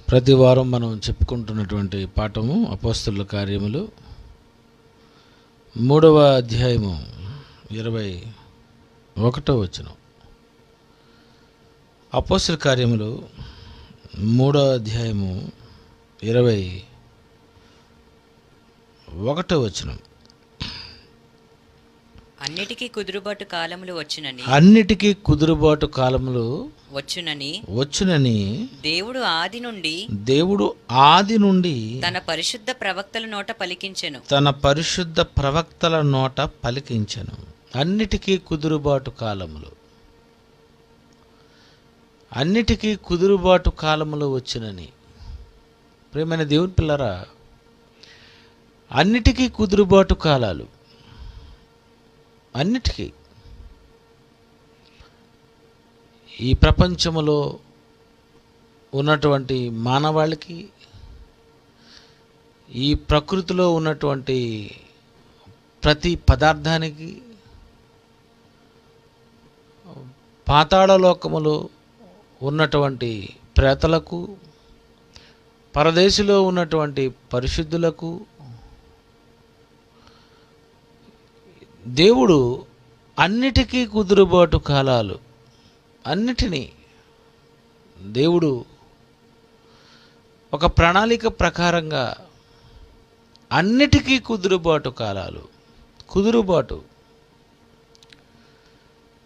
ప్రతి వారం మనం చెప్పుకుంటున్నటువంటి పాఠము అపోస్తలుల కార్యములు 3వ అధ్యాయము 21వ వచనం. అపోస్తలుల కార్యములు 3వ అధ్యాయము 21వ వచనం. అన్నిటికీ కుదురుబాటు కాలములు వచ్చునని దేవుడు ఆది నుండి తన పరిశుద్ధ ప్రవక్తల నోట పలికించెను. అన్నిటికీ కుదురుబాటు కాలములు, అన్నిటికీ కుదురుబాటు కాలములు వచ్చునని. ప్రియమైన దేవుని పిల్లరా, అన్నిటికీ కుదురుబాటు కాలాలు, అన్నిటికీ. ఈ ప్రపంచములో ఉన్నటువంటి మానవాళికి, ఈ ప్రకృతిలో ఉన్నటువంటి ప్రతి పదార్థానికి, పాతాళలోకములో ఉన్నటువంటి ప్రేతలకు, పరదేశిలో ఉన్నటువంటి పరిశుద్ధులకు దేవుడు అన్నిటికీ కుదురుబాటు కాలాలు, అన్నిటినీ దేవుడు ఒక ప్రణాళిక ప్రకారంగా అన్నిటికీ కుదురుబాటు కాలాలు, కుదురుబాటు.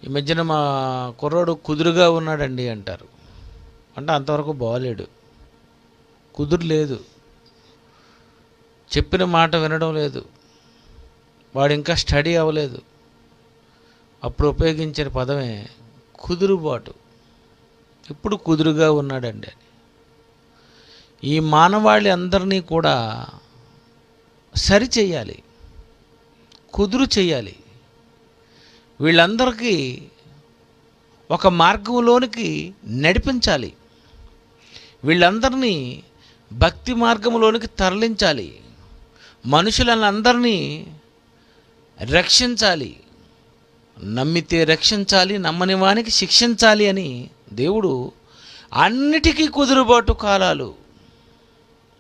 ఈ మధ్యన మా కుర్రోడు కుదురుగా ఉన్నాడండి అంటారు. అంటే అంతవరకు బాగలేడు, కుదురు లేదు, చెప్పిన మాట వినడం లేదు, వాడు ఇంకా స్టడీ అవ్వలేదు. అప్పుడు ఉపయోగించిన పదమే కుదురుబాటు. ఇప్పుడు కుదురుగా ఉన్నాడండి అని. ఈ మానవాళి అందరినీ కూడా సరి చేయాలి, కుదురు చేయాలి. వీళ్ళందరికీ ఒక మార్గంలోనికి నడిపించాలి, వీళ్ళందరినీ భక్తి మార్గంలోనికి తరలించాలి, మనుషులందరినీ రక్షించాలి. నమ్మితే రక్షించాలి, నమ్మని వానికి శిక్షించాలి అని దేవుడు అన్నిటికీ కుదురుబాటు కాలాలు,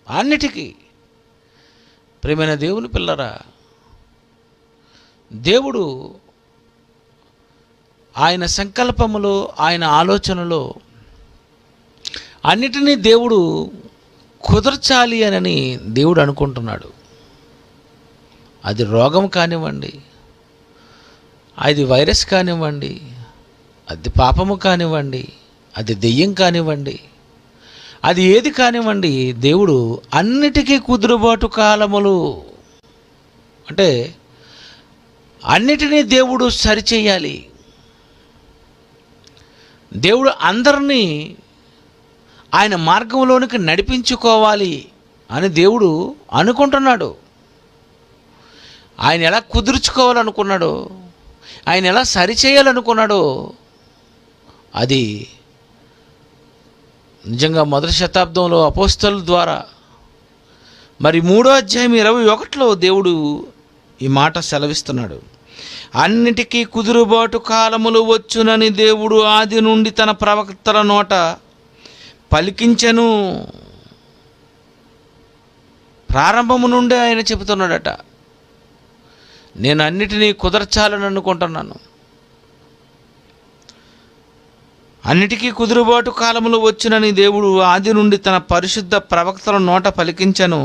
అన్నిటికీ. ప్రియమైన దేవుని పిల్లరా, దేవుడు ఆయన సంకల్పములో, ఆయన ఆలోచనలో అన్నిటినీ దేవుడు కుదర్చాలి అని దేవుడు అనుకుంటున్నాడు. అది రోగం కానివ్వండి, అది వైరస్ కానివ్వండి, అది పాపము కానివ్వండి, అది దెయ్యం కానివ్వండి, అది ఏది కానివ్వండి, దేవుడు అన్నిటికీ కుదురుబాటు కాలములు అంటే అన్నిటినీ దేవుడు సరిచేయాలి. దేవుడు అందరినీ ఆయన మార్గంలోనికి నడిపించుకోవాలి అని దేవుడు అనుకుంటున్నాడు. ఆయన ఎలా కుదుర్చుకోవాలనుకున్నాడో, ఆయన ఎలా సరిచేయాలనుకున్నాడో, అది నిజంగా మొదటి శతాబ్దంలో అపోస్తలుల ద్వారా, మరి 3వ అధ్యాయం 21లో దేవుడు ఈ మాట సెలవిస్తున్నాడు. అన్నిటికీ కుదురుబాటు కాలములు వచ్చునని దేవుడు ఆది నుండి తన ప్రవక్తల నోట పలికించెను. ప్రారంభము నుండే ఆయన చెబుతున్నాడట, నేను అన్నిటినీ కుదర్చాలని అనుకుంటున్నాను. అన్నిటికీ కుదురుబాటు కాలములు వచ్చునని దేవుడు ఆది నుండి తన పరిశుద్ధ ప్రవక్తల నోట పలికించెను.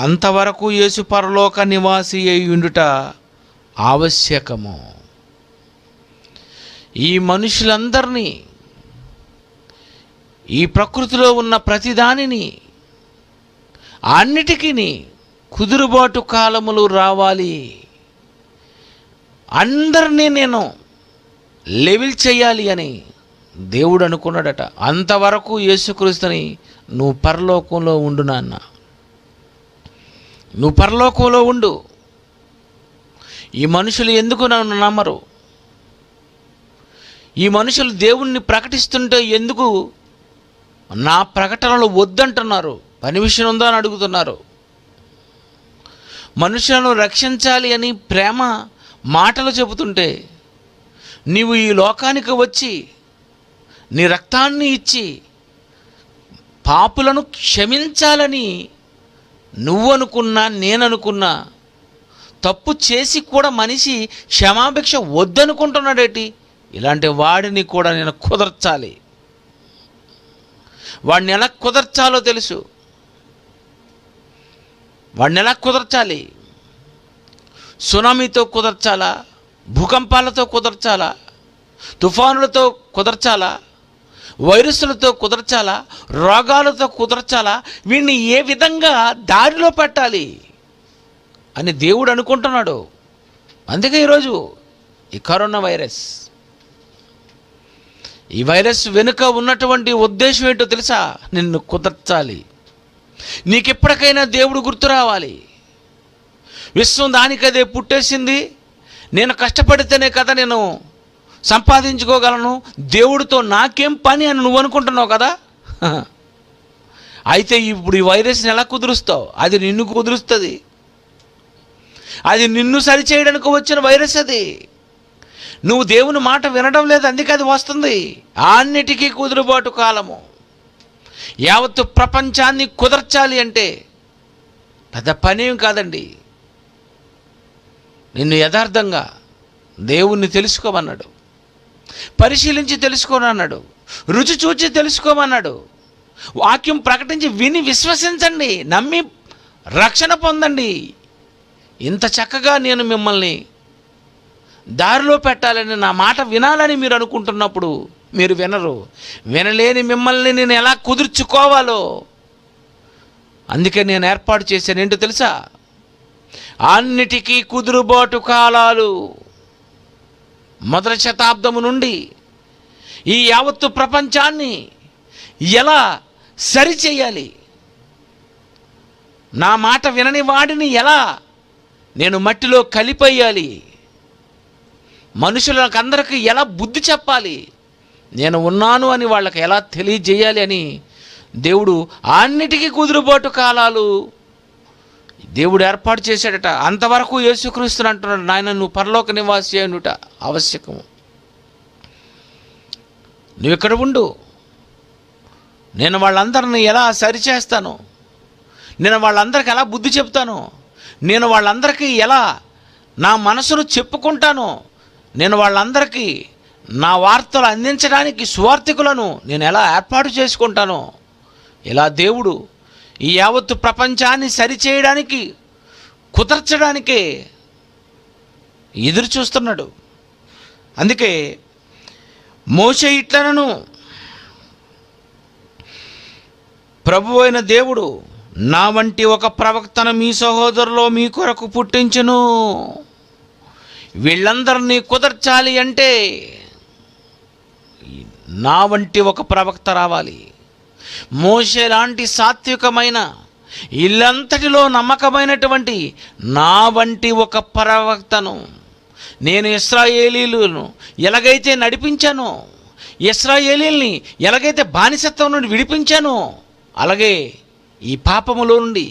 అంతవరకు యేసు పరలోక నివాసి అయి ఉండుట ఆవశ్యకము. ఈ మనుషులందరినీ, ఈ ప్రకృతిలో ఉన్న ప్రతిదానిని, అన్నిటికీ కుదురుబాటు కాలములు రావాలి. అందరినీ నేను లెవెల్ చేయాలి అని దేవుడు అనుకున్నాడట. అంతవరకు యేసుక్రీస్తుని నువ్వు పరలోకంలో ఉండు నాన్న, నువ్వు పరలోకంలో ఉండు. ఈ మనుషులు ఎందుకు నన్ను నమ్మరు? ఈ మనుషులు దేవుణ్ణి ప్రకటిస్తుంటే ఎందుకు నా ప్రకటనలు వద్దంటున్నారు? పని విషయం ఉందా అని అడుగుతున్నారు. మనుషులను రక్షించాలి అని ప్రేమ మాటలు చెబుతుంటే నీవు ఈ లోకానికి వచ్చి నీ రక్తాన్ని ఇచ్చి పాపులను క్షమించాలని నువ్వు అనుకున్నా, నేననుకున్నా, తప్పు చేసి కూడా మనిషి క్షమాభిక్ష వద్దనుకుంటున్నాడేటి? ఇలాంటి వాడిని కూడా నేను కుదర్చాలి. వాడిని ఎలా కుదర్చాలో తెలుసు. వాడిని ఎలా కుదర్చాలి? సునామీతో కుదర్చాలా? భూకంపాలతో కుదర్చాలా? తుఫానులతో కుదర్చాలా? వైరస్లతో కుదర్చాలా? రోగాలతో కుదర్చాలా? వీడిని ఏ విధంగా దారిలో పెట్టాలి అని దేవుడు అనుకుంటున్నాడు. అందుకే ఈరోజు ఈ కరోనా వైరస్, ఈ వైరస్ వెనుక ఉన్నటువంటి ఉద్దేశం ఏంటో తెలుసా? నిన్ను కుదర్చాలి. నీకెప్పటికైనా దేవుడు గుర్తు రావాలి. విశ్వం దానికదే పుట్టేసింది. నేను కష్టపడితేనే కదా నేను సంపాదించుకోగలను, దేవుడితో నాకేం పని అని నువ్వు అనుకుంటున్నావు కదా. అయితే ఇప్పుడు ఈ వైరస్ని ఎలా కుదురుస్తావు? అది నిన్ను కుదురుస్తుంది. అది నిన్ను సరిచేయడానికి వచ్చిన వైరస్ అది. నువ్వు దేవుని మాట వినడం లేదు, అందుకే అది వస్తుంది. అన్నిటికీ కుదురుబాటు కాలము. యావత్తు ప్రపంచాన్ని కుదర్చాలి అంటే పెద్ద పనేం కాదండి. నిన్ను యథార్థంగా దేవుణ్ణి తెలుసుకోమన్నాడు, పరిశీలించి తెలుసుకోనన్నాడు, రుచి చూచి తెలుసుకోమన్నాడు. వాక్యం ప్రకటించి విని విశ్వసించండి, నమ్మి రక్షణ పొందండి. ఇంత చక్కగా నేను మిమ్మల్ని దారిలో పెట్టాలని, నా మాట వినాలని మీరు అనుకుంటున్నప్పుడు మీరు వినరు. వినలేని మిమ్మల్ని నేను ఎలా కుదుర్చుకోవాలో అందుకే నేను ఏర్పాటు చేశాను. ఏంటో తెలుసా? అన్నిటికీ కుదురుబాటు కాలాలు. మొదటి శతాబ్దము నుండి ఈ యావత్తు ప్రపంచాన్ని ఎలా సరిచేయాలి, నా మాట వినని వాడిని ఎలా నేను మట్టిలో కలిపేయాలి, మనుషులకు అందరికీ ఎలా బుద్ధి చెప్పాలి, నేను ఉన్నాను అని వాళ్ళకి ఎలా తెలియజేయాలి అని దేవుడు అన్నిటికీ కుదురుబాటు కాలాలు దేవుడు ఏర్పాటు చేశాడట. అంతవరకు యేసుక్రీస్తుని అంటున్నాడు, నాయన నువ్వు పరలోక నివాసి అయినట ఆవశ్యకము. నువ్వు ఇక్కడ ఉండు, నేను వాళ్ళందరిని ఎలా సరిచేస్తాను, నేను వాళ్ళందరికీ ఎలా బుద్ధి చెప్తాను, నేను వాళ్ళందరికీ ఎలా నా మనసును చెప్పుకుంటాను, నేను వాళ్ళందరికీ నా వార్తలు అందించడానికి సువార్థికులను నేను ఎలా ఏర్పాటు చేసుకుంటాను. ఇలా దేవుడు ఈ యావత్తు ప్రపంచాన్ని సరిచేయడానికి, కుదర్చడానికే ఎదురు చూస్తున్నాడు. అందుకే మోషే ఇట్లనను, ప్రభు అయిన దేవుడు నా వంటి ఒక ప్రవక్తను మీ సహోదరులో మీ కొరకు పుట్టించును. వీళ్ళందరినీ కుదర్చాలి అంటే నా వంటి ఒక ప్రవక్త రావాలి. మోషే లాంటి సాత్వికమైన, ఇల్లంతటిలో నమ్మకమైనటువంటి నా వంటి ఒక ప్రవక్తను నేను ఇశ్రాయేలీలను ఎలాగైతే నడిపించానో, ఇశ్రాయేలీల్ని ఎలాగైతే బానిసత్వం నుండి విడిపించానో, అలాగే ఈ పాపములో నుండి,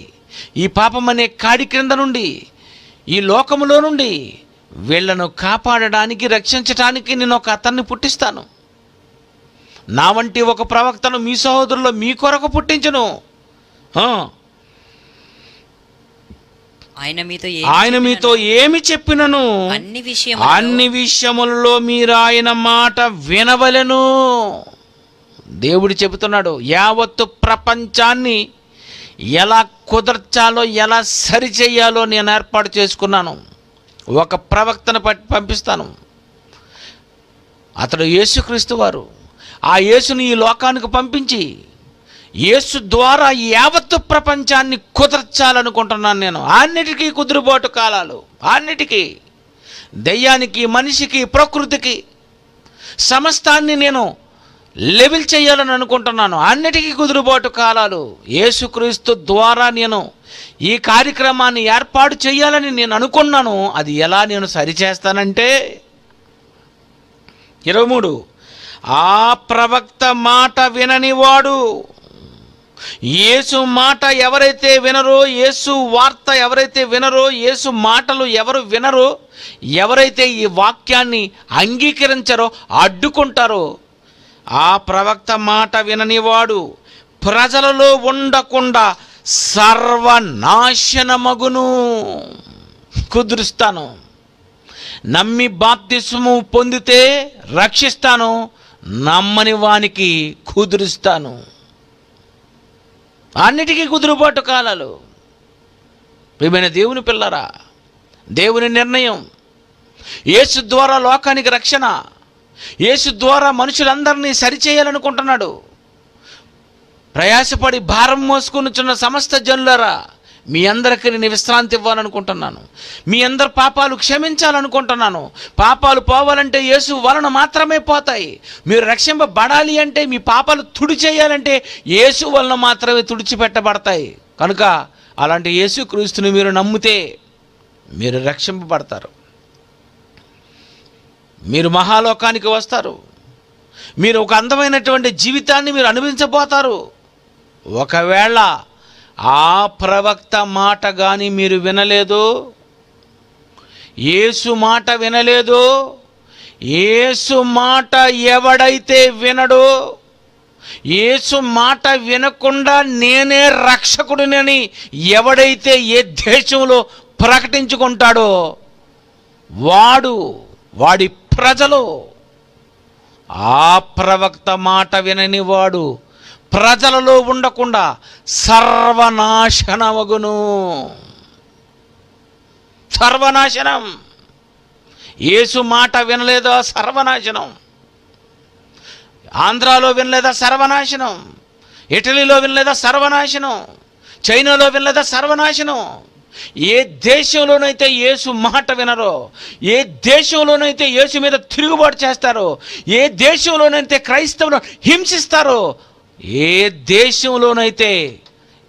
ఈ పాపం అనే కాడి క్రింద నుండి, ఈ లోకములో నుండి వీళ్లను కాపాడడానికి, రక్షించడానికి నేను ఒక అతన్ని పుట్టిస్తాను. నా వంటి ఒక ప్రవక్తను మీ సహోదరుల్లో మీ కొరకు పుట్టించును. ఆయన మీతో ఏమి చెప్పినను అన్ని విషయములలో మీరు ఆయన మాట వినవలెను. దేవుడు చెబుతున్నాడు, యావత్తు ప్రపంచాన్ని ఎలా కుదర్చాలో, ఎలా సరిచేయాలో నేను ఏర్పాటు చేసుకున్నాను. ఒక ప్రవక్తను పంపిస్తాను. అతడు యేసుక్రీస్తు వారు. ఆ యేసుని ఈ లోకానికి పంపించి యేసు ద్వారా యావత్తు ప్రపంచాన్ని కుదర్చాలనుకుంటున్నాను నేను. అన్నిటికీ కుదురుబాటు కాలాలు, అన్నిటికీ, దయ్యానికి, మనిషికి, ప్రకృతికి, సమస్తాన్ని నేను లెవెల్ చేయాలని అనుకుంటున్నాను. అన్నిటికీ కుదురుబాటు కాలాలు. యేసుక్రీస్తు ద్వారా నేను ఈ కార్యక్రమాన్ని ఏర్పాటు చేయాలని నేను అనుకున్నాను. అది ఎలా నేను సరిచేస్తానంటే 23, ఆ ప్రవక్త మాట విననివాడు, యేసు మాట ఎవరైతే వినరో, యేసు వార్త ఎవరైతే వినరో, యేసు మాటలు ఎవరు వినరో, ఎవరైతే ఈ వాక్యాన్ని అంగీకరించారో, అడ్డుకుంటారో, ఆ ప్రవక్త మాట విననివాడు ప్రజలలో ఉండకుండా సర్వనాశనమగును. కుదురుస్తాను. నమ్మి బాప్తిస్మము పొందితే రక్షిస్తాను, నమ్మని వానికి కుదురుస్తాను. అన్నిటికీ కుదురుబాటు కాలాలు. ప్రియమైన దేవుని పిల్లరా, దేవుని నిర్ణయం. యేసు ద్వారా లోకానికి రక్షణ. యేసు ద్వారా మనుషులందరినీ సరిచేయాలనుకుంటున్నాడు. ప్రయాసపడి భారం మోసుకొనుచున్న సమస్త జనులారా, మీ అందరికీ నేను విశ్రాంతి ఇవ్వాలనుకుంటున్నాను. మీ అందరి పాపాలు క్షమించాలనుకుంటున్నాను. పాపాలు పోవాలంటే యేసు వలన మాత్రమే పోతాయి. మీరు రక్షింపబడాలి అంటే, మీ పాపాలు తుడిచేయాలంటే యేసు వలన మాత్రమే తుడిచిపెట్టబడతాయి. కనుక అలాంటి యేసు క్రీస్తుని మీరు నమ్మితే మీరు రక్షింపబడతారు. మీరు మహాలోకానికి వస్తారు. మీరు ఒక అందమైనటువంటి జీవితాన్ని మీరు అనుభవించబోతారు. ఒకవేళ ఆ ప్రవక్త మాట కానీ మీరు వినలేదు, యేసు మాట వినలేదు, యేసు మాట ఎవడైతే వినడో, యేసు మాట వినకుండా నేనే రక్షకుడినని ఎవడైతే ఏ దేశంలో ప్రకటించుకుంటాడో వాడి ప్రజలు, ఆ ప్రవక్త మాట వినని వాడు ప్రజలలో ఉండకుండా సర్వనాశనమగును. సర్వనాశనం. యేసు మాట వినలేదా సర్వనాశనం. ఆంధ్రాలో వినలేదా సర్వనాశనం. ఇటలీలో వినలేదా సర్వనాశనం. చైనాలో వినలేదా సర్వనాశనం. ఏ దేశంలోనైతే యేసు మాట వినరో, ఏ దేశంలోనైతే యేసు మీద తిరుగుబాటు చేస్తారో, ఏ దేశంలోనైతే క్రైస్తవులు హింసిస్తారో, ఏ దేశంలోనైతే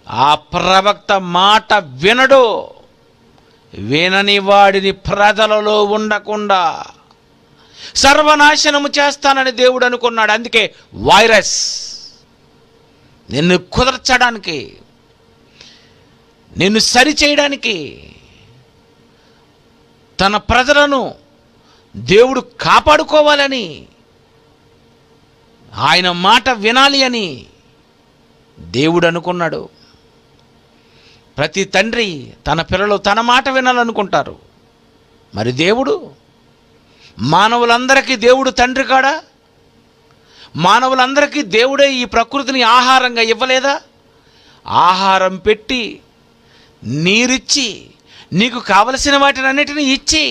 ఆ ప్రవక్త మాట వినడో, వినని వాడిని ప్రజలలో ఉండకుండా సర్వనాశనము చేస్తానని దేవుడు అనుకున్నాడు. అందుకే వైరస్ నిన్ను కుదర్చడానికి, నిన్ను సరిచేయడానికి, తన ప్రజలను దేవుడు కాపాడుకోవాలని, ఆయన మాట వినాలి అని దేవుడు అనుకున్నాడు. ప్రతి తండ్రి తన పిల్లలు తన మాట వినాలనుకుంటారు. మరి దేవుడు మానవులందరికీ దేవుడు తండ్రి కాడా? మానవులందరికీ దేవుడే ఈ ప్రకృతిని ఆహారంగా ఇవ్వలేదా? ఆహారం పెట్టి, నీరిచ్చి, నీకు కావలసిన వాటిని అన్నిటినీ ఇచ్చి,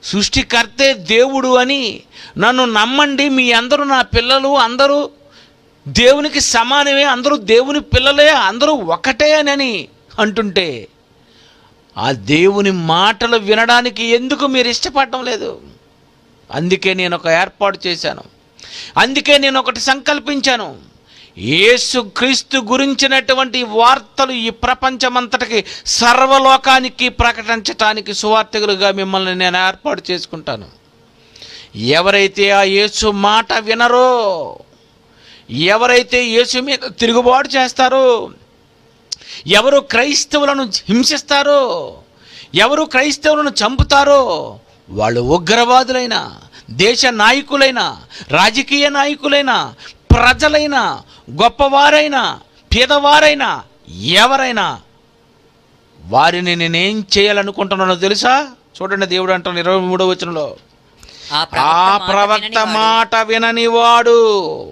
సృష్టికర్తే దేవుడు అని నన్ను నమ్మండి, మీ అందరూ నా పిల్లలు, అందరూ దేవునికి సమానమే, అందరూ దేవుని పిల్లలే, అందరూ ఒకటే అని అంటుంటే ఆ దేవుని మాటలు వినడానికి ఎందుకు మీరు ఇష్టపడటం లేదు? అందుకే నేను ఒక ఏర్పాటు చేశాను. అందుకే నేను ఒకటి సంకల్పించాను. యేసుక్రీస్తు గురించినటువంటి వార్తలు ఈ ప్రపంచమంతటికి, సర్వలోకానికి ప్రకటించటానికి సువార్తికులుగా మిమ్మల్ని నేను ఏర్పాటు చేసుకుంటాను. ఎవరైతే ఆ యేసు మాట వినరో, ఎవరైతే యేసు మీద తిరుగుబాటు చేస్తారో, ఎవరు క్రైస్తవులను హింసిస్తారో, ఎవరు క్రైస్తవులను చంపుతారో, వాళ్ళు ఉగ్రవాదులైన, దేశ నాయకులైన, రాజకీయ నాయకులైన, ప్రజలైనా, గొప్పవారైనా, పేదవారైనా, ఎవరైనా, వారిని నేనేం చేయాలనుకుంటున్నానో తెలుసా? చూడండి, దేవుడు అంటాను 23వ వచనంలో, ఆ ప్రవక్త మాట వినని వాడు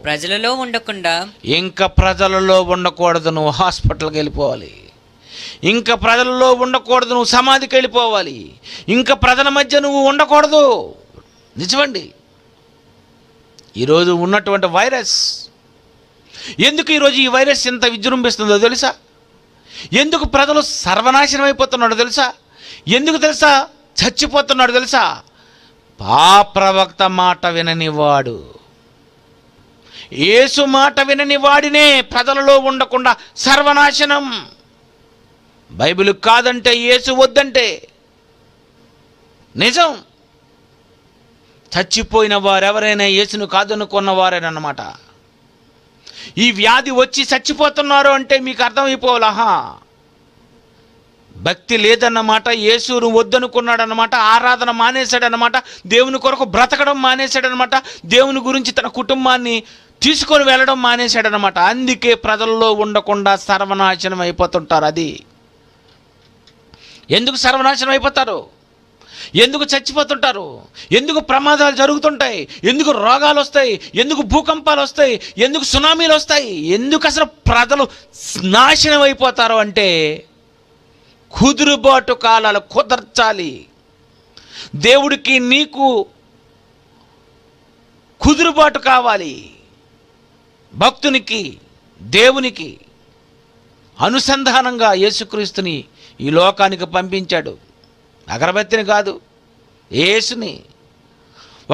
ప్రజలలో ఉండకుండా, ఇంకా ప్రజలలో ఉండకూడదు. నువ్వు హాస్పిటల్కి వెళ్ళిపోవాలి. ఇంకా ప్రజలలో ఉండకూడదు. నువ్వు సమాధికి వెళ్ళిపోవాలి. ఇంకా ప్రజల మధ్య నువ్వు ఉండకూడదు. నిజమండి. ఈరోజు ఉన్నటువంటి వైరస్, ఎందుకు ఈరోజు ఈ వైరస్ ఎంత విజృంభిస్తుందో తెలుసా? ఎందుకు ప్రజలు సర్వనాశనం అయిపోతున్నాడో తెలుసా? ఎందుకు తెలుసా చచ్చిపోతున్నాడు తెలుసా? ఆ ప్రవక్త మాట వినని వాడు, యేసు మాట వినని వాడినే ప్రజలలో ఉండకుండా సర్వనాశనం. బైబిల్ కాదంటే, యేసు వద్దంటే నిజం. చచ్చిపోయిన వారెవరైనా యేసును కాదనుకున్న వారేనన్నమాట. ఈ వ్యాధి వచ్చి చచ్చిపోతున్నారు అంటే మీకు అర్థమైపోవాలహా, భక్తి లేదన్నమాట, యేసును వద్దనుకున్నాడన్నమాట, ఆరాధన మానేశాడన్నమాట, దేవుని కొరకు బ్రతకడం మానేశాడన్నమాట, దేవుని గురించి తన కుటుంబాన్ని తీసుకొని వెళ్ళడం మానేశాడనమాట. అందుకే ప్రజల్లో ఉండకుండా సర్వనాశనం అయిపోతుంటారు. అది ఎందుకు సర్వనాశనం అయిపోతారు? ఎందుకు చచ్చిపోతుంటారు? ఎందుకు ప్రమాదాలు జరుగుతుంటాయి? ఎందుకు రోగాలు వస్తాయి? ఎందుకు భూకంపాలు వస్తాయి? ఎందుకు సునామీలు వస్తాయి? ఎందుకు అసలు ప్రజలు నాశనం అయిపోతారు అంటే కుదురుబాటు కాలాలు కుదర్చాలి. దేవుడికి నీకు కుదురుబాటు కావాలి. భక్తునికి దేవునికి అనుసంధానంగా యేసుక్రీస్తుని ఈ లోకానికి పంపించాడు. అగరబత్తిని కాదు, యేసుని.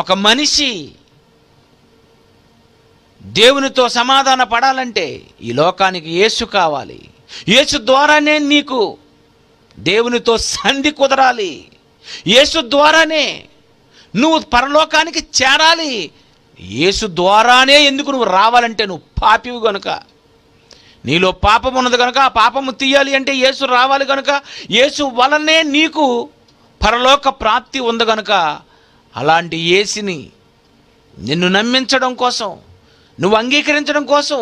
ఒక మనిషి దేవునితో సమాధాన పడాలంటే ఈ లోకానికి యేసు కావాలి. యేసు ద్వారానే నీకు దేవునితో సంధి కుదరాలి. యేసు ద్వారానే నువ్వు పరలోకానికి చేరాలి. యేసు ద్వారానే ఎందుకు నువ్వు రావాలంటే నువ్వు పాపివి గనుక, నీలో పాపం ఉన్నది కనుక ఆ పాపము తీయాలి అంటే యేసు రావాలి కనుక, యేసు వలనే నీకు పరలోక ప్రాప్తి ఉంది కనుక, అలాంటి యేసుని నిన్ను నమ్మించడం కోసం, నువ్వు అంగీకరించడం కోసం,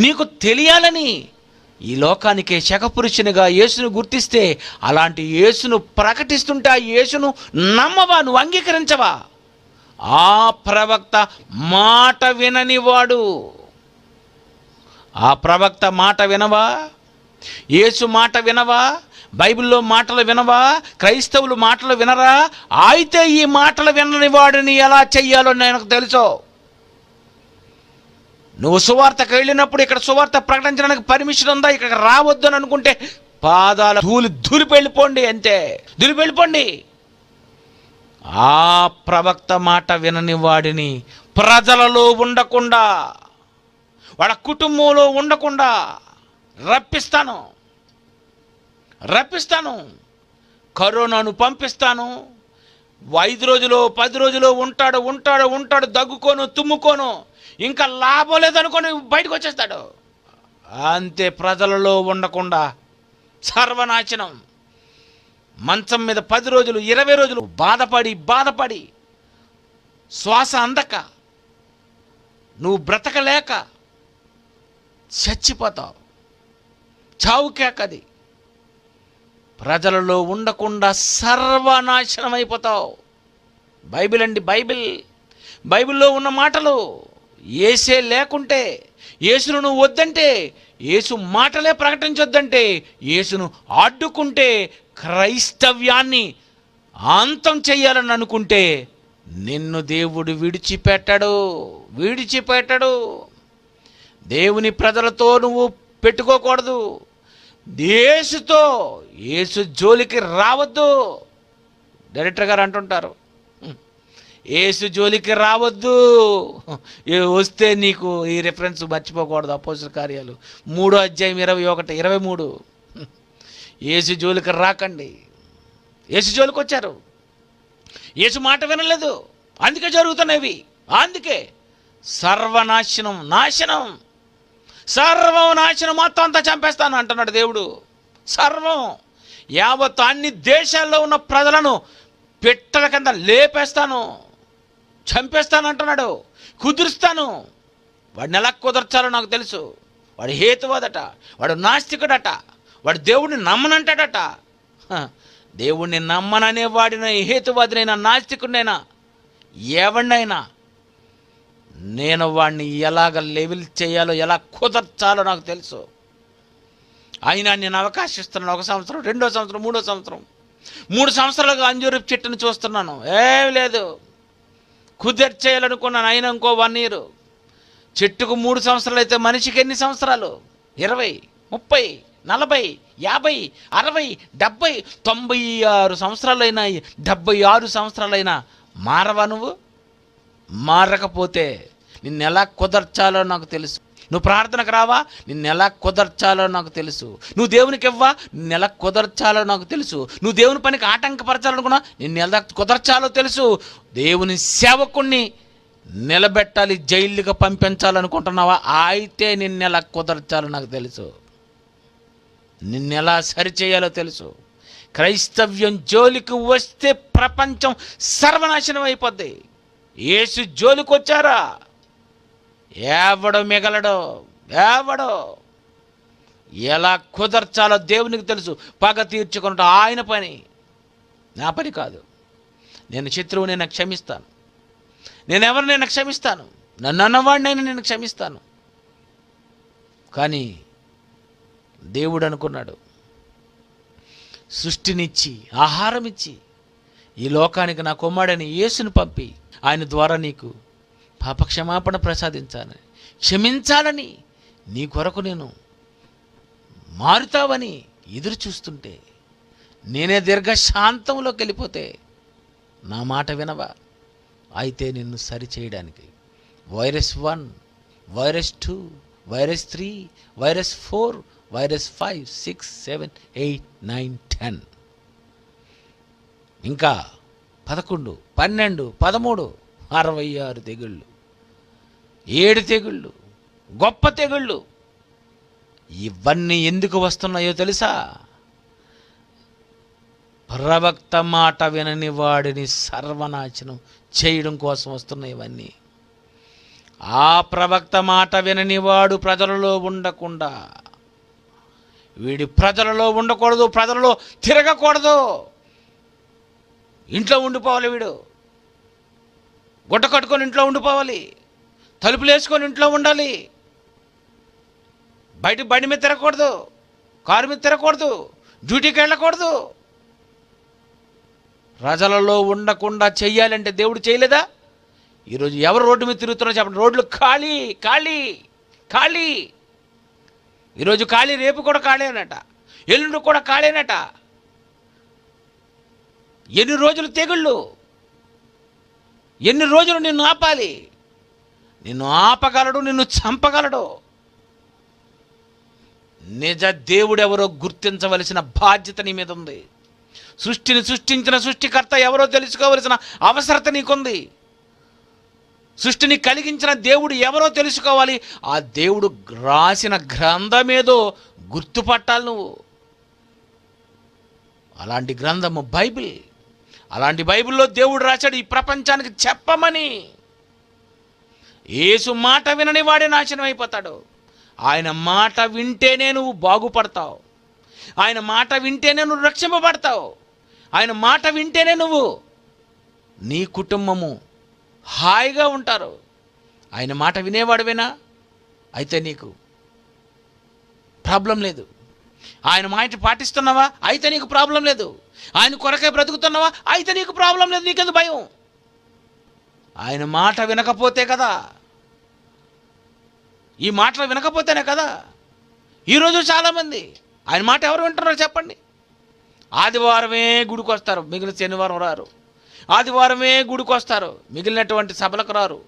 నీకు తెలియాలని ఈ లోకానికే శకపురుషునిగా యేసును గుర్తిస్తే, అలాంటి యేసును ప్రకటిస్తుంటే ఆ యేసును నమ్మవా? నువ్వు అంగీకరించవా? ఆ ప్రవక్త మాట విననివాడు. ఆ ప్రవక్త మాట వినవా? యేసు మాట వినవా? బైబిల్లో మాటలు వినవా? క్రైస్తవులు మాటలు వినరా? అయితే ఈ మాటలు వినని వాడిని ఎలా చెయ్యాలో నాకు తెలుసు. నువ్వు సువార్తకు వెళ్ళినప్పుడు ఇక్కడ సువార్త ప్రకటించడానికి పర్మిషన్ ఉందా? ఇక్కడ రావద్దు అని అనుకుంటే పాదాల ధూళి వెళ్ళిపోండి, అంతే, ధూళి వెళ్ళిపోండి. ఆ ప్రవక్త మాట వినని వాడిని ప్రజలలో ఉండకుండా, వాళ్ళ కుటుంబంలో ఉండకుండా రప్పిస్తాను, కరోనాను పంపిస్తాను. 5 రోజులు 10 రోజులు ఉంటాడు, దగ్గుకోను తుమ్ముకోను, ఇంకా లాభం లేదనుకొని బయటకు వచ్చేస్తాడు. అంతే, ప్రజలలో ఉండకుండా సర్వనాశనం. మంచం మీద 10 రోజులు 20 రోజులు బాధపడి శ్వాస అందక నువ్వు బ్రతకలేక చచ్చిపోతావు. చావు కేకది. ప్రజలలో ఉండకుండా సర్వనాశనం అయిపోతావు. బైబిల్ అండి, బైబిల్లో ఉన్న మాటలు. యేసే లేకుంటే, యేసును నువ్వు వద్దంటే, యేసు మాటలే ప్రకటించొద్దంటే, యేసును అడ్డుకుంటే, క్రైస్తవ్యాన్ని అంతం చెయ్యాలని అనుకుంటే నిన్ను దేవుడు విడిచిపెట్టడు. దేవుని ప్రజలతో నువ్వు పెట్టుకోకూడదు. యేసు జోలికి రావద్దు. డైరెక్టర్ గారు అంటుంటారు, యేసు జోలికి రావద్దు. వస్తే నీకు ఈ రిఫరెన్స్ మర్చిపోకూడదు. అపోస్తలుల కార్యాలు 3వ అధ్యాయం 21, 23. యేసు జోలికి రాకండి. యేసు జోలికి వచ్చారు, యేసు మాట వినలేదు, అందుకే జరుగుతున్నవి. అందుకే సర్వనాశనం, మొత్తం అంతా చంపేస్తాను అంటున్నాడు దేవుడు. సర్వం, యావత్ అన్ని దేశాల్లో ఉన్న ప్రజలను పిట్టల కింద లేపేస్తాను, చంపేస్తాను అంటున్నాడు. కుదురుస్తాను. వాడిని ఎలా కుదర్చాలో నాకు తెలుసు. వాడు హేతువాదట, వాడు నాస్తికుడట, వాడు దేవుడిని నమ్మనంటాడట. దేవుణ్ణి నమ్మననే వాడిన హేతువాదినైనా, నాస్తికుడినైనా, ఎవడినైనా నేను వాడిని ఎలాగ లెవెల్ చేయాలో, ఎలా కుదర్చాలో నాకు తెలుసు. అయినా నేను అవకాశం ఇస్తున్నాను. 1 సంవత్సరం, 2వ సంవత్సరం, 3వ సంవత్సరం, 3 సంవత్సరాలుగా అంజూరు చెట్టును చూస్తున్నాను. ఏం లేదు, కుదర్చేయాలనుకున్నాను. అయినా ఇంకో 1 ఇయర్. చెట్టుకు 3 సంవత్సరాలు అయితే మనిషికి ఎన్ని సంవత్సరాలు? 20, 30, 40, 50, 60, 70, 96 సంవత్సరాలైనా, 76 సంవత్సరాలైనా మారవా నువ్వు? మారకపోతే నిన్నెలా కుదర్చాలో నాకు తెలుసు. నువ్వు ప్రార్థనకు రావా? నిన్నెలా కుదర్చాలో నాకు తెలుసు. నువ్వు దేవునికి ఇవ్వా? నిన్నెలా కుదర్చాలో నాకు తెలుసు. నువ్వు దేవుని పనికి ఆటంకపరచాలనుకున్నా నిన్నెలా కుదర్చాలో తెలుసు. దేవుని సేవకుణ్ణి నిలబెట్టాలి, జైలుగా పంపించాలనుకుంటున్నావా? అయితే నిన్నెలా కుదర్చాలో నాకు తెలుసు, నిన్నెలా సరిచేయాలో తెలుసు. క్రైస్తవ్యం జోలికి వస్తే ప్రపంచం సర్వనాశనం అయిపోద్ది. యేసు జోలికి వచ్చారా? ఎవడు మిగలడు, ఎవడు. ఎలా కుదర్చాలో దేవునికి తెలుసు. పగ తీర్చుకున్నట్టు ఆయన పని, నా పని కాదు. నేను శత్రువునైనా క్షమిస్తాను, నేను ఎవరినైనా క్షమిస్తాను, నన్ను అన్నవాడినైనా నేను క్షమిస్తాను. కానీ దేవుడు అనుకున్నాడు, సృష్టినిచ్చి ఆహారం ఇచ్చి ఈ లోకానికి నా కుమారుడైన యేసుని పంపి ఆయన ద్వారా నీకు పాపక్షమాపణ ప్రసాదించాలని, క్షమించాలని, నీ కొరకు నేను మారుతావని ఎదురు చూస్తుంటే, నేనే దీర్ఘశాంతంలోకి వెళ్ళిపోతే నా మాట వినవా? అయితే నిన్ను సరిచేయడానికి virus 1, virus 2, virus 3, virus 4, virus 5, 6, 7, 8, 9, 10, ఇంకా 11, 12, 13, 66 తెగుళ్ళు, 7 తెగుళ్ళు, గొప్ప తెగుళ్ళు. ఇవన్నీ ఎందుకు వస్తున్నాయో తెలుసా? ప్రవక్త మాట వినని వాడిని సర్వనాశనం చేయడం కోసం వస్తున్నాయి ఇవన్నీ. ఆ ప్రవక్త మాట వినని వాడు ప్రజలలో ఉండకుండా, వీడి ప్రజలలో ఉండకూడదు, ప్రజలలో తిరగకూడదు, ఇంట్లో ఉండిపోవాలి. వీడు గుడ్డ కట్టుకొని ఇంట్లో ఉండిపోవాలి, తలుపులు వేసుకొని ఇంట్లో ఉండాలి, బయట బండి మీద తిరగకూడదు, కారు మీద తిరగకూడదు, డ్యూటీకి వెళ్ళకూడదు. ప్రజలలో ఉండకుండా చెయ్యాలంటే దేవుడు చేయలేదా? ఈరోజు ఎవరు రోడ్డు మీద తిరుగుతున్నారో చెప్పండి. రోడ్లు ఖాళీ ఖాళీ ఖాళీ. ఈరోజు ఖాళీ, రేపు కూడా ఖాళీ అనట, ఎల్లుండి కూడా ఖాళీ అనట. ఎన్ని రోజులు తెగుళ్ళు, ఎన్ని రోజులు నిన్ను ఆపాలి? నిన్ను ఆపగలడు, నిన్ను చంపగలడు. నిజ దేవుడెవరో గుర్తించవలసిన బాధ్యత నీ మీద ఉంది. సృష్టిని సృష్టించిన సృష్టికర్త ఎవరో తెలుసుకోవలసిన అవసరత నీకుంది. సృష్టిని కలిగించిన దేవుడు ఎవరో తెలుసుకోవాలి. ఆ దేవుడు రాసిన గ్రంథమేదో గుర్తుపట్టాలి నువ్వు. అలాంటి గ్రంథము బైబిల్. అలాంటి బైబిల్లో దేవుడు రాశాడు ఈ ప్రపంచానికి చెప్పమని. యేసు మాట వినని వాడే నాశనం అయిపోతాడు. ఆయన మాట వింటేనే నువ్వు బాగుపడతావు, ఆయన మాట వింటేనే నువ్వు రక్షింపబడతావు, ఆయన మాట వింటేనే నువ్వు, నీ కుటుంబము హాయిగా ఉంటారు. ఆయన మాట వినేవాడువేనా? అయితే నీకు ప్రాబ్లం లేదు. ఆయన మాట పాటిస్తున్నావా? అయితే నీకు ప్రాబ్లం లేదు. ఆయన కొరకే బ్రతుకుతున్నావా? అయితే నీకు ప్రాబ్లం లేదు. నీకెందుకు భయం? ఆయన మాట వినకపోతే కదా, ఈ మాటలు వినకపోతేనే కదా. ఈరోజు చాలామంది ఆయన మాట ఎవరు వింటున్నారో చెప్పండి. ఆదివారమే గుడికి వస్తారు, మిగిలిన శనివారం రారు. ఆదివారమే గుడికి వస్తారు, మిగిలినటువంటి సభలకు రారు.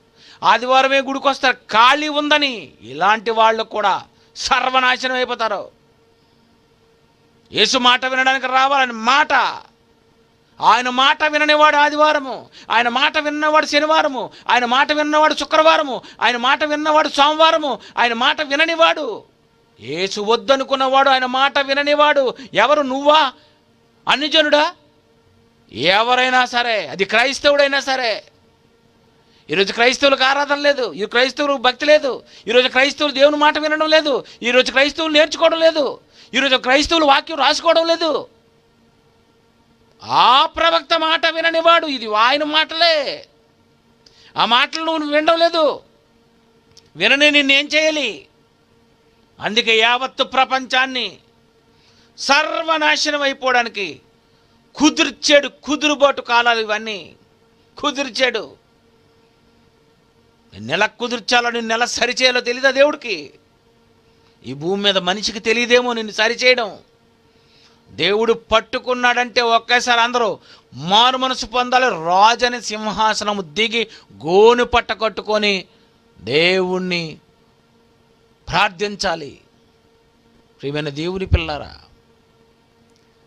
ఆదివారమే గుడికి వస్తారు ఖాళీ ఉందని. ఇలాంటి వాళ్ళు కూడా సర్వనాశనం అయిపోతారు. యేసు మాట వినడానికి రావాలని మాట. ఆయన మాట విననివాడు ఆదివారము, ఆయన మాట విన్నవాడు శనివారము, ఆయన మాట విన్నవాడు శుక్రవారము, ఆయన మాట విన్నవాడు సోమవారము. ఆయన మాట విననివాడు, యేసు వద్దనుకున్నవాడు, ఆయన మాట విననివాడు ఎవరు? నువ్వా? అన్యజనుడా? ఎవరైనా సరే, అది క్రైస్తవుడైనా సరే. ఈరోజు క్రైస్తవులకు ఆరాధన లేదు, ఈ క్రైస్తవులకు భక్తి లేదు, ఈరోజు క్రైస్తవులు దేవుని మాట వినడం లేదు, ఈరోజు క్రైస్తవులు నేర్చుకోవడం లేదు, ఈరోజు క్రైస్తవులు వాక్యం రాసుకోవడం లేదు. ఆ ప్రవక్త మాట విననివాడు, ఇది ఆయన మాటలే. ఆ మాటలు నువ్వు వినడం లేదు. వినని నిన్నేం చేయాలి? అందుకే యావత్తు ప్రపంచాన్ని సర్వనాశనం అయిపోవడానికి కుదిర్చాడు. కుదురుబాటు కాలాలు ఇవన్నీ కుదిర్చాడు. నెల కుదిర్చాలో, నిన్ను నెల సరిచేయాలో తెలీదా దేవుడికి? ఈ భూమి మీద మనిషికి తెలియదేమో నిన్ను సరిచేయడం. దేవుడు పట్టుకున్నాడంటే ఒకేసారి అందరూ మారు మనసు పొందాలి. రాజని సింహాసనము దిగి గోను పట్ట కట్టుకొని దేవుణ్ణి ప్రార్థించాలి. ప్రియమైన దేవుని పిల్లారా,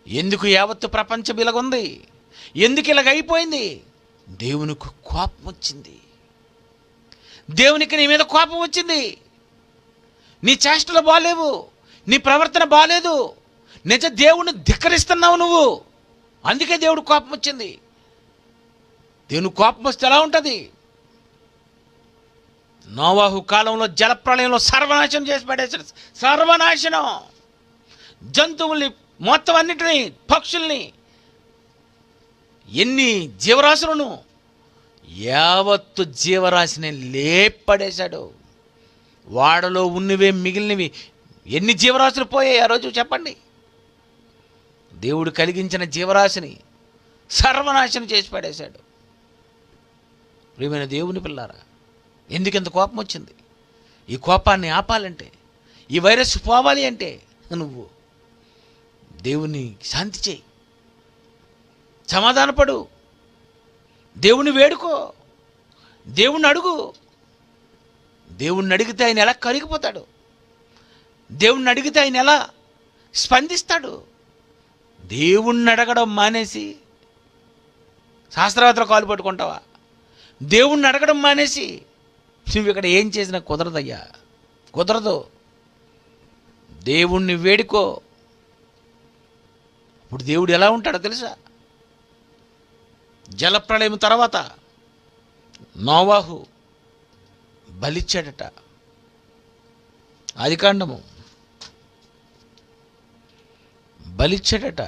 ఎందుకు యావత్తు ప్రపంచం ఇలాగుంది? ఎందుకు ఇలాగ అయిపోయింది? దేవునికి కోపం వచ్చింది. దేవునికి నీ మీద కోపం వచ్చింది. నీ చేష్టలు బాలేవు, నీ ప్రవర్తన బాలేదు, నిజ దేవుణ్ణి ధిక్కరిస్తున్నావు నువ్వు. అందుకే దేవుడు కోపం వచ్చింది. దేవుని కోపం వస్తే ఎలా ఉంటుంది? నోవాహు కాలంలో జలప్రళయంలో సర్వనాశనం చేసి పడేశాడు. సర్వనాశనం, జంతువుల్ని మొత్తం అన్నిటినీ, పక్షుల్ని, ఎన్ని జీవరాశులను, యావత్తు జీవరాశిని లేపడేశాడు. వాడలో ఉన్నవే మిగిలినవి ఎన్ని జీవరాశులు పోయాయి ఆ రోజు చెప్పండి? దేవుడు కలిగించిన జీవరాశిని సర్వనాశనం చేసి పడేశాడు. ప్రియమైన దేవుని పిల్లారా, ఎందుకింత కోపం వచ్చింది? ఈ కోపాన్ని ఆపాలంటే, ఈ వైరస్ పోవాలి అంటే నువ్వు దేవుని శాంతి చేయి, సమాధానపడు, దేవుని వేడుకో, దేవుణ్ణి అడుగు. దేవుణ్ణి అడిగితే ఆయన ఎలా కరిగిపోతాడు? దేవుణ్ణి అడిగితే ఆయన ఎలా స్పందిస్తాడు? దేవుణ్ణి అడగడం మానేసి శాస్త్రవేత్తలు కాలు పట్టుకుంటావా? దేవుణ్ణి అడగడం మానేసి నువ్వు ఇక్కడ ఏం చేసినా కుదరదయ్యా, కుదరదు. దేవుణ్ణి వేడుకో. ఇప్పుడు దేవుడు ఎలా ఉంటాడో తెలుసా? జలప్రళయం తర్వాత నోవాహు బలిచ్చాడట. ఆదికాండము బలిచ్చాడట.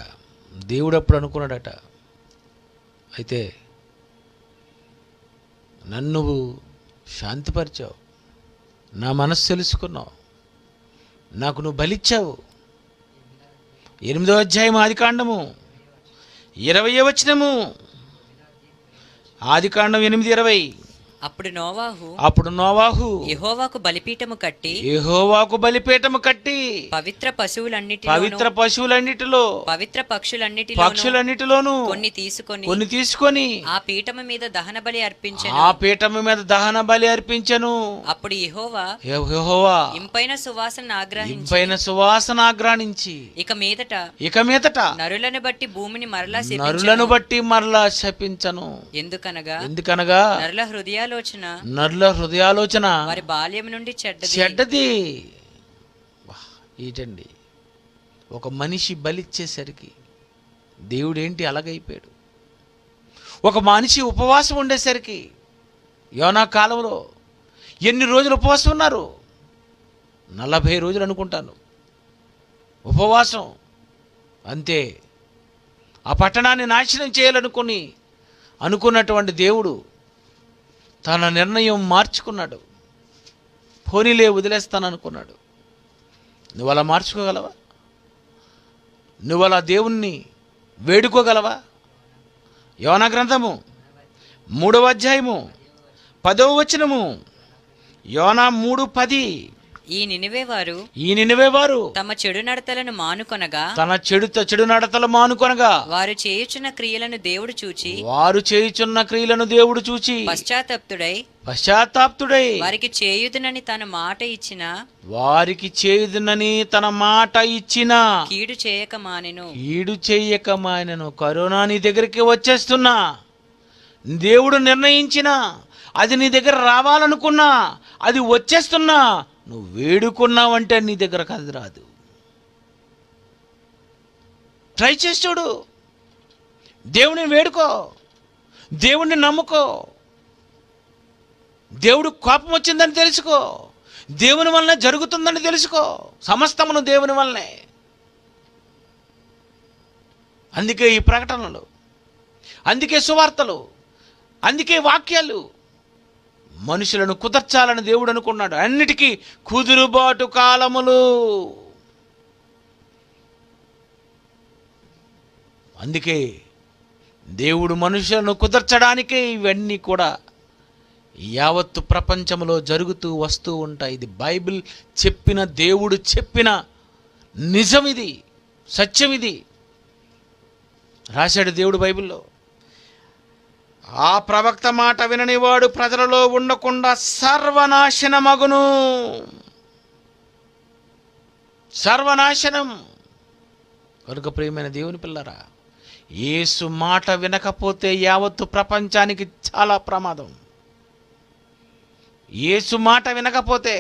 దేవుడు అప్పుడు అనుకున్నాడట, అయితే నన్ను శాంతిపరిచావు, నా మనసు తెలుసుకున్నావు, నాకు నువ్వు బలిచ్చావు. 8వ అధ్యాయం ఆదికాండము 20వ వచనము. ఆదికాండం 8:20. అప్పుడు నోవాహు యెహోవాకు బలిపీఠము కట్టి పవిత్ర పశువులన్నిటిలో పవిత్ర పక్షులన్నిటిలోను కొన్ని తీసుకొని ఆ పీఠము మీద దహన బలి అర్పించెను. అప్పుడు యెహోవా ఇంపైన సువాసన ఆగ్రహించి ఇక మీదట నరులను బట్టి భూమిని మరలా శపించను. ఎందుకనగా నరుల హృదయాలోచన వారి బాల్యం నుండి చెడ్డది. ఏంటండి, ఒక మనిషి బలిచ్చేసరికి దేవుడేంటి అలాగైపోయాడు? ఒక మనిషి ఉపవాసం ఉండేసరికి, యోనా కాలంలో ఎన్ని రోజులు ఉపవాసం ఉన్నారు? 40 రోజులు అనుకుంటాను ఉపవాసం. అంతే. ఆ పట్టణాన్ని నాశనం అనుకున్నటువంటి దేవుడు తన నిర్ణయం మార్చుకున్నాడు. పోనీలే వదిలేస్తాననుకున్నాడు. నువ్వు అలా మార్చుకోగలవా? నువ్వు అలా దేవుణ్ణి వేడుకోగలవా? యోనా గ్రంథము 3వ అధ్యాయము 10వ వచనము. యోనా 3:10. ఈ నినివే వారు తమ చెడు నడతలను మానుకొనగా వారు చేయుచున్న క్రియలను దేవుడు చూచి పశ్చాత్తాప్తుడై వారికి చేయుదునని తన మాట ఇచ్చిన కీడు చేయక మానెను. కరోనా నీ దగ్గరికి వచ్చేస్తున్నా, దేవుడు నిర్ణయించిన అది నీ దగ్గర రావాలనుకున్నా, అది వచ్చేస్తున్నా, నువ్వు వేడుకున్నావంటే నీ దగ్గరకు అది రాదు. ట్రై చేసి చూడు. దేవుడిని వేడుకో, దేవుడిని నమ్ముకో. దేవుడు కోపం వచ్చిందని తెలుసుకో, దేవుని వల్లనే జరుగుతుందని తెలుసుకో. సమస్తమును దేవుని వల్లనే. అందుకే ఈ ప్రకటనలు, అందుకే సువార్తలు, అందుకే వాక్యాలు. మనుషులను కుదర్చాలని దేవుడు అనుకున్నాడు. అన్నిటికీ కుదురుబాటు కాలములు. అందుకే దేవుడు మనుషులను కుదర్చడానికే ఇవన్నీ కూడా యావత్తు ప్రపంచంలో జరుగుతూ వస్తూ ఉంటాయి. ఇది బైబిల్ చెప్పిన, దేవుడు చెప్పిన నిజం, ఇది సత్యం. ఇది రాశాడు దేవుడు బైబిల్లో. ఆ ప్రవక్త మాట విననివాడు ప్రజలలో ఉండకుండా సర్వనాశనమగును. సర్వనాశనం. కనుక ప్రియమైన దేవుని పిల్లరా, యేసు మాట వినకపోతే యావత్తు ప్రపంచానికి చాలా ప్రమాదం. యేసు మాట వినకపోతే,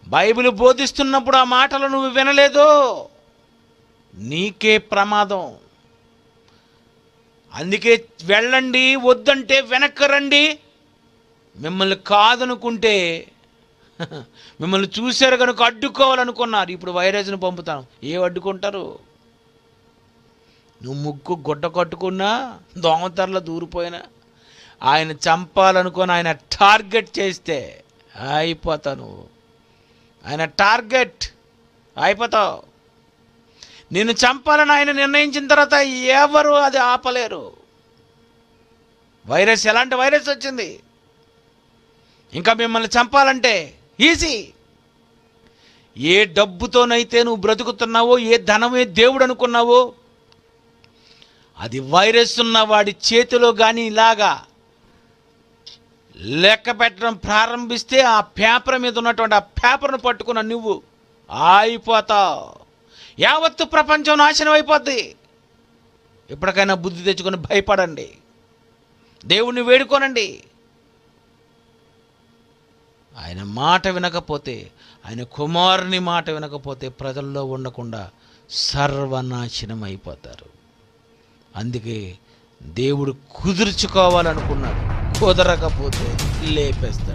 బైబిల్ బోధిస్తున్నప్పుడు ఆ మాటలు నువ్వు వినలేదో నీకే ప్రమాదం. అందుకే వెళ్ళండి, వద్దంటే వెనక్కి రండి మిమ్మల్ని కాదనుకుంటే మిమ్మల్ని చూశారు కనుక అడ్డుకోవాలనుకున్నారు. ఇప్పుడు వైరస్ను పంపుతాను. అడ్డుకుంటారు? నువ్వు ముక్కు గుడ్డ కట్టుకున్నా, దోమతెరలో దూరిపోయినా, ఆయన చంపాలనుకొని ఆయన టార్గెట్ చేస్తే అయిపోతావు. ఆయన టార్గెట్ అయిపోతావు. నిన్ను చంపాలని ఆయన నిర్ణయించిన తర్వాత ఎవరు అది ఆపలేరు. వైరస్ ఎలాంటి వైరస్ వచ్చింది? ఇంకా మిమ్మల్ని చంపాలంటే ఈజీ. ఏ డబ్బుతోనైతే నువ్వు బ్రతుకుతున్నావో, ఏ ధనమే దేవుడు అనుకున్నావో, అది వైరస్ ఉన్న వాడి చేతిలో కానీ ఇలాగా లెక్క పెట్టడం ప్రారంభిస్తే ఆ పేపర్ మీద ఉన్నటువంటి ఆ పేపర్ను పట్టుకున్న నువ్వు అయిపోతావు. యావత్తు ప్రపంచం నాశనం అయిపోద్ది. ఎప్పటికైనా బుద్ధి తెచ్చుకొని భయపడండి, దేవుణ్ణి వేడుకోనండి. ఆయన మాట వినకపోతే, ఆయన కుమారుని మాట వినకపోతే ప్రజల్లో ఉండకుండా సర్వనాశనం అయిపోతారు. అందుకే దేవుడు కుదుర్చుకోవాలనుకున్నాడు, కుదరకపోతే లేపేస్తాడు.